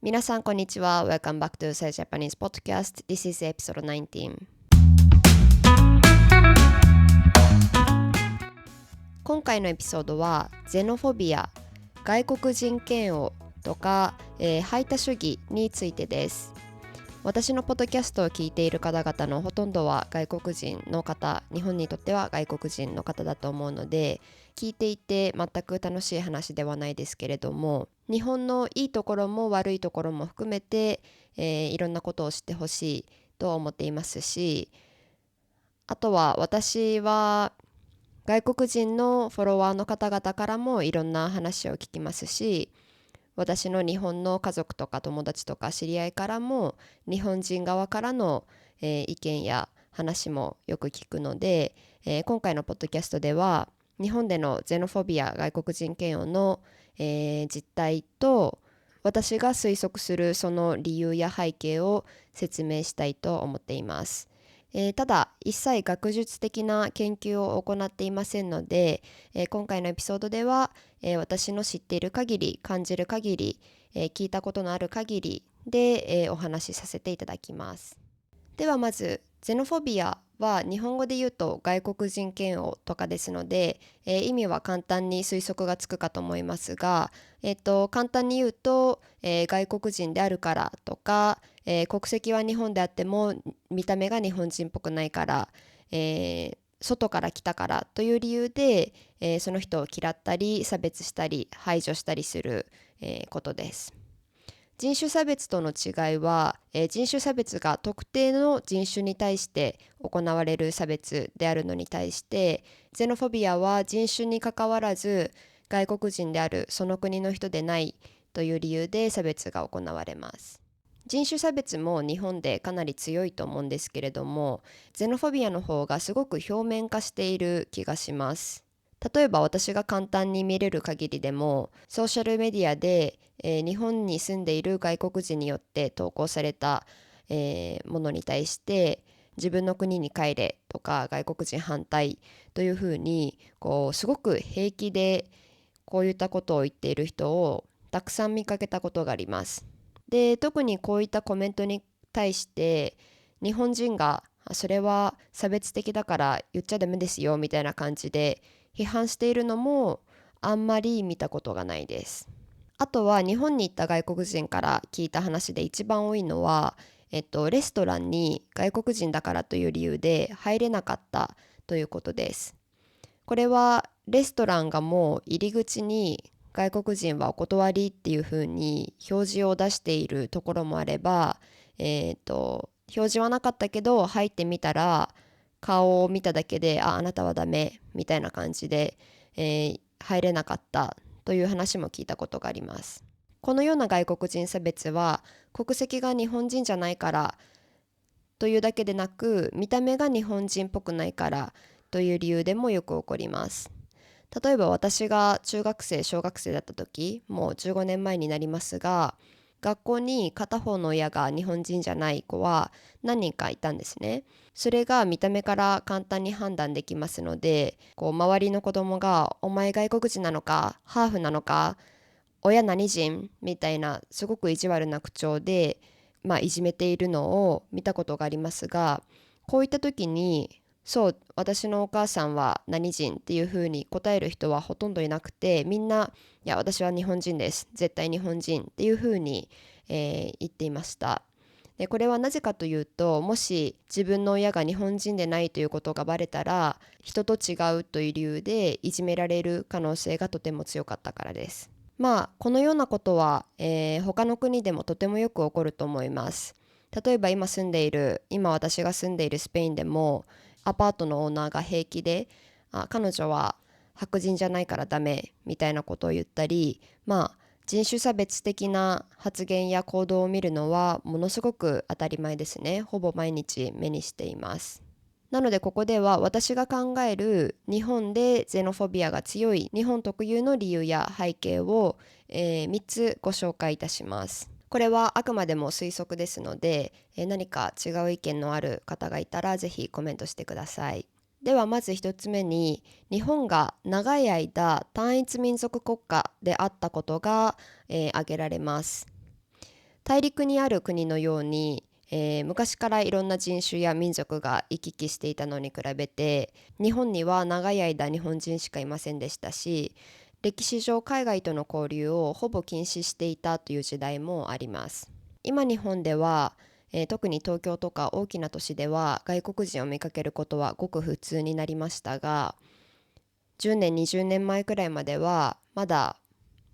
皆さん、こんにちは。Welcome back to Say Japanese Podcast. This is episode 19. 今回のエピソードは、ゼノフォビア、外国人嫌悪とか、排他主義についてです。私のポッドキャストを聞いている方々のほとんどは外国人の方、日本にとっては外国人の方だと思うので、聞いていて全く楽しい話ではないですけれども、日本のいいところも悪いところも含めて、いろんなことを知ってほしいと思っていますし、あとは私は外国人のフォロワーの方々からもいろんな話を聞きますし、私の日本の家族とか友達とか知り合いからも日本人側からの、意見や話もよく聞くので、今回のポッドキャストでは日本でのゼノフォビア外国人嫌悪の、実態と私が推測するその理由や背景を説明したいと思っています。ただ一切学術的な研究を行っていませんので、今回のエピソードでは、私の知っている限り、感じる限り、聞いたことのある限りで、お話しさせていただきます。ではまずゼノフォビアは日本語で言うと外国人嫌悪とかですので、意味は簡単に推測がつくかと思いますが、簡単に言うと、外国人であるからとか、国籍は日本であっても見た目が日本人っぽくないから、外から来たからという理由で、その人を嫌ったり差別したり排除したりする、ことです。人種差別との違いは、人種差別が特定の人種に対して行われる差別であるのに対して、ゼノフォビアは人種にかかわらず外国人であるその国の人でないという理由で差別が行われます。人種差別も日本でかなり強いと思うんですけれども、ゼノフォビアの方がすごく表面化している気がします。例えば私が簡単に見れる限りでもソーシャルメディアで、日本に住んでいる外国人によって投稿された、ものに対して自分の国に帰れとか外国人反対というふうにすごく平気でこういったことを言っている人をたくさん見かけたことがあります。で、特にこういったコメントに対して日本人がそれは差別的だから言っちゃダメですよみたいな感じで批判しているのもあんまり見たことがないです。あとは日本に行った外国人から聞いた話で一番多いのは、レストランに外国人だからという理由で入れなかったということです。これはレストランがもう入り口に外国人はお断りっていう風に表示を出しているところもあれば、表示はなかったけど入ってみたら顔を見ただけであなたはダメみたいな感じで、入れなかったという話も聞いたことがあります。このような外国人差別は国籍が日本人じゃないからというだけでなく、見た目が日本人っぽくないからという理由でもよく起こります。例えば私が中学生小学生だった時、もう15年前になりますが、学校に片方の親が日本人じゃない子は何人かいたんですね。それが見た目から簡単に判断できますので、周りの子供がお前外国人なのかハーフなのか親何人みたいなすごく意地悪な口調で、いじめているのを見たことがありますが、こういった時にそう私のお母さんは何人っていうふうに答える人はほとんどいなくて、みんないや私は日本人です絶対日本人っていうふうに、言っていました。でこれはなぜかというと、もし自分の親が日本人でないということがバレたら人と違うという理由でいじめられる可能性がとても強かったからです。このようなことは、他の国でもとてもよく起こると思います。例えば今私が住んでいるスペインでもアパートのオーナーが平気で彼女は白人じゃないからダメみたいなことを言ったり、人種差別的な発言や行動を見るのはものすごく当たり前ですね。ほぼ毎日目にしています。なのでここでは私が考える日本でゼノフォビアが強い日本特有の理由や背景を、3つご紹介いたします。これはあくまでも推測ですので、何か違う意見のある方がいたらぜひコメントしてください。ではまず1つ目に、日本が長い間単一民族国家であったことが、挙げられます。大陸にある国のように、昔からいろんな人種や民族が行き来していたのに比べて、日本には長い間日本人しかいませんでしたし、歴史上海外との交流をほぼ禁止していたという時代もあります。今日本では、特に東京とか大きな都市では外国人を見かけることはごく普通になりましたが、10年20年前くらいまではまだ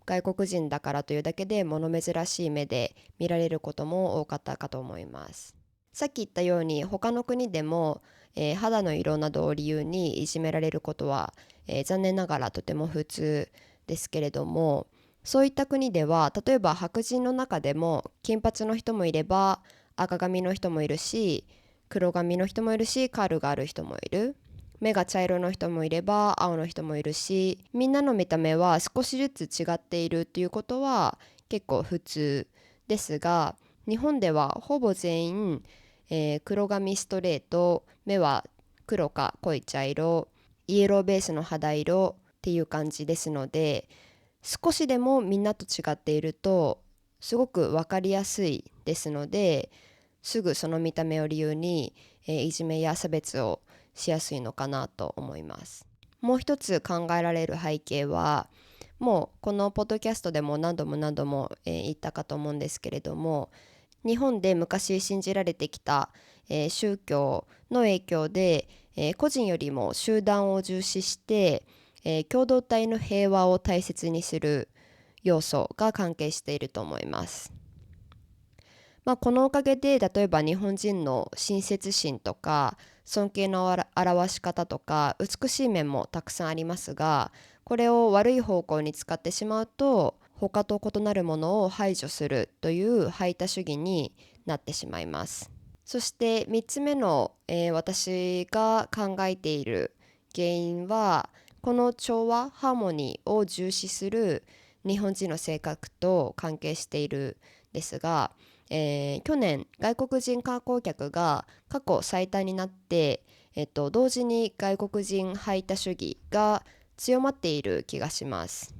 外国人だからというだけで物珍しい目で見られることも多かったかと思います。さっき言ったように他の国でも、肌の色などを理由にいじめられることは、残念ながらとても普通ですけれども、そういった国では例えば白人の中でも金髪の人もいれば赤髪の人もいるし、黒髪の人もいるし、カールがある人もいる。目が茶色の人もいれば青の人もいるし、みんなの見た目は少しずつ違っているということは結構普通ですが、日本ではほぼ全員、黒髪ストレート、目は黒か濃い茶色、イエローベースの肌色っていう感じですので、少しでもみんなと違っているとすごく分かりやすいですので、すぐその見た目を理由に、いじめや差別をしやすいのかなと思います。もう一つ考えられる背景は、もうこのポッドキャストでも何度も何度も、言ったかと思うんですけれども、日本で昔信じられてきた、宗教の影響で、個人よりも集団を重視して、共同体の平和を大切にする要素が関係していると思います。このおかげで例えば日本人の親切心とか尊敬の表し方とか美しい面もたくさんありますが、これを悪い方向に使ってしまうと他と異なるものを排除するという排他主義になってしまいます。そして3つ目の、私が考えている原因は、この調和ハーモニーを重視する日本人の性格と関係しているんですが、去年外国人観光客が過去最多になって、同時に外国人排他主義が強まっている気がします。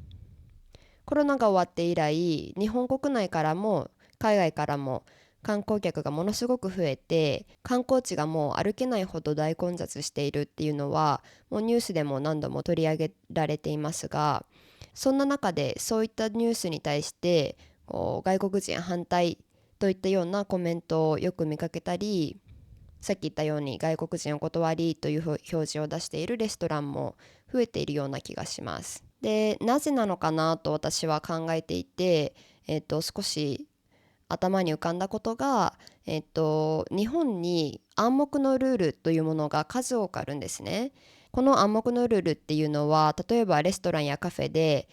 コロナが終わって以来、日本国内からも海外からも観光客がものすごく増えて、観光地がもう歩けないほど大混雑しているっていうのはもうニュースでも何度も取り上げられていますが、そんな中でそういったニュースに対して外国人反対といったようなコメントをよく見かけたり、さっき言ったように外国人お断りという表示を出しているレストランも増えているような気がします。で、なぜなのかなと私は考えていて、少し頭に浮かんだことが、日本に暗黙のルールというものが数多くあるんですね。この暗黙のルールっていうのは、例えばレストランやカフェで、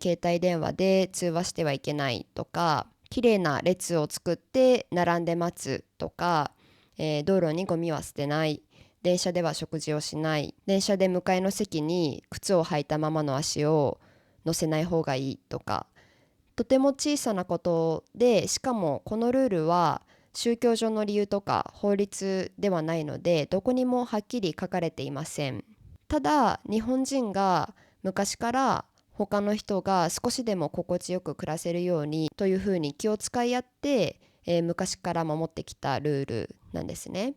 携帯電話で通話してはいけないとか、綺麗な列を作って並んで待つとか、道路にゴミは捨てない、電車では食事をしない、電車で向かいの席に靴を履いたままの足を乗せない方がいいとか、とても小さなことで、しかもこのルールは宗教上の理由とか法律ではないので、どこにもはっきり書かれていません。ただ日本人が昔から他の人が少しでも心地よく暮らせるようにというふうに気を使い合って、昔から守ってきたルールなんですね。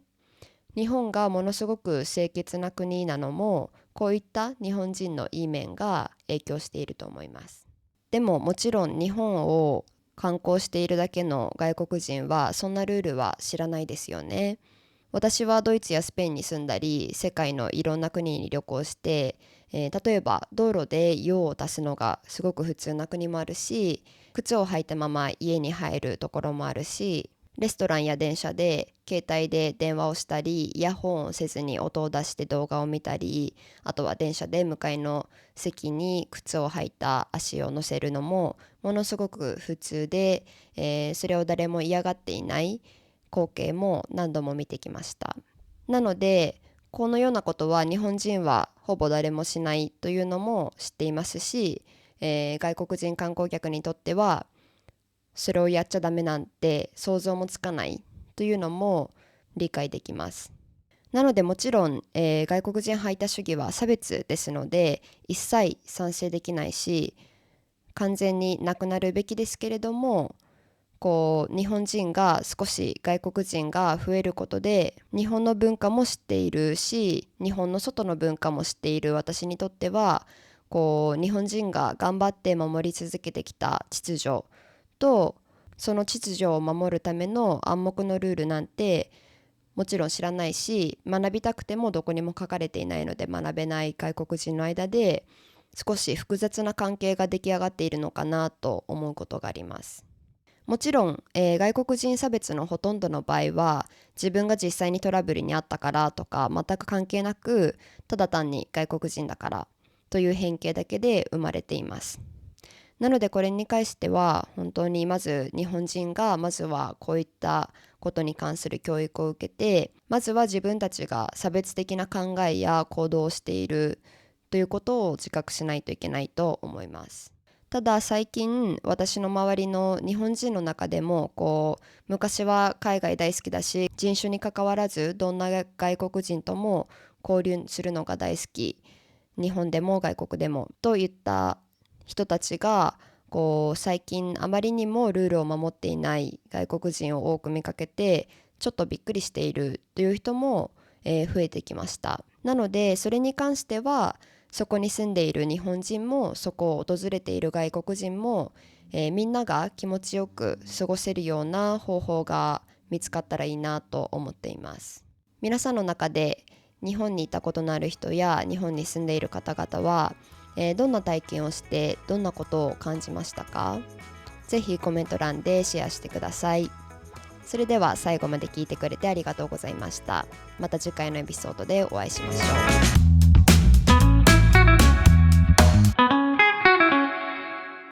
日本がものすごく清潔な国なのも、こういった日本人のいい面が影響していると思います。でももちろん日本を観光しているだけの外国人はそんなルールは知らないですよね。私はドイツやスペインに住んだり、世界のいろんな国に旅行して、例えば道路で用を足すのがすごく普通な国もあるし、靴を履いたまま家に入るところもあるし、レストランや電車で携帯で電話をしたり、イヤホンをせずに音を出して動画を見たり、あとは電車で向かいの席に靴を履いた足を乗せるのもものすごく普通で、それを誰も嫌がっていない光景も何度も見てきました。なので、このようなことは日本人はほぼ誰もしないというのも知っていますし、外国人観光客にとってはそれをやっちゃダメなんて想像もつかないというのも理解できます。なのでもちろん、外国人排他主義は差別ですので一切賛成できないし、完全になくなるべきですけれども、日本人が少し外国人が増えることで日本の文化も知っているし、日本の外の文化も知っている私にとっては、日本人が頑張って守り続けてきた秩序と、その秩序を守るための暗黙のルールなんてもちろん知らないし、学びたくてもどこにも書かれていないので学べない外国人の間で少し複雑な関係が出来上がっているのかなと思うことがあります。もちろん、外国人差別のほとんどの場合は自分が実際にトラブルにあったからとか全く関係なく、ただ単に外国人だからという偏見だけで生まれています。なのでこれに関しては本当にまず日本人がまずはこういったことに関する教育を受けて、まずは自分たちが差別的な考えや行動をしているということを自覚しないといけないと思います。ただ最近私の周りの日本人の中でも昔は海外大好きだし、人種に関わらずどんな外国人とも交流するのが大好き、日本でも外国でもといった人たちが最近あまりにもルールを守っていない外国人を多く見かけてちょっとびっくりしているという人も、増えてきました。なのでそれに関してはそこに住んでいる日本人もそこを訪れている外国人も、みんなが気持ちよく過ごせるような方法が見つかったらいいなと思っています。皆さんの中で日本にいたことのある人や日本に住んでいる方々は、どんな体験をしてどんなことを感じましたか？ぜひコメント欄でシェアしてください。それでは最後まで聞いてくれてありがとうございました。また次回のエピソードでお会いしましょう。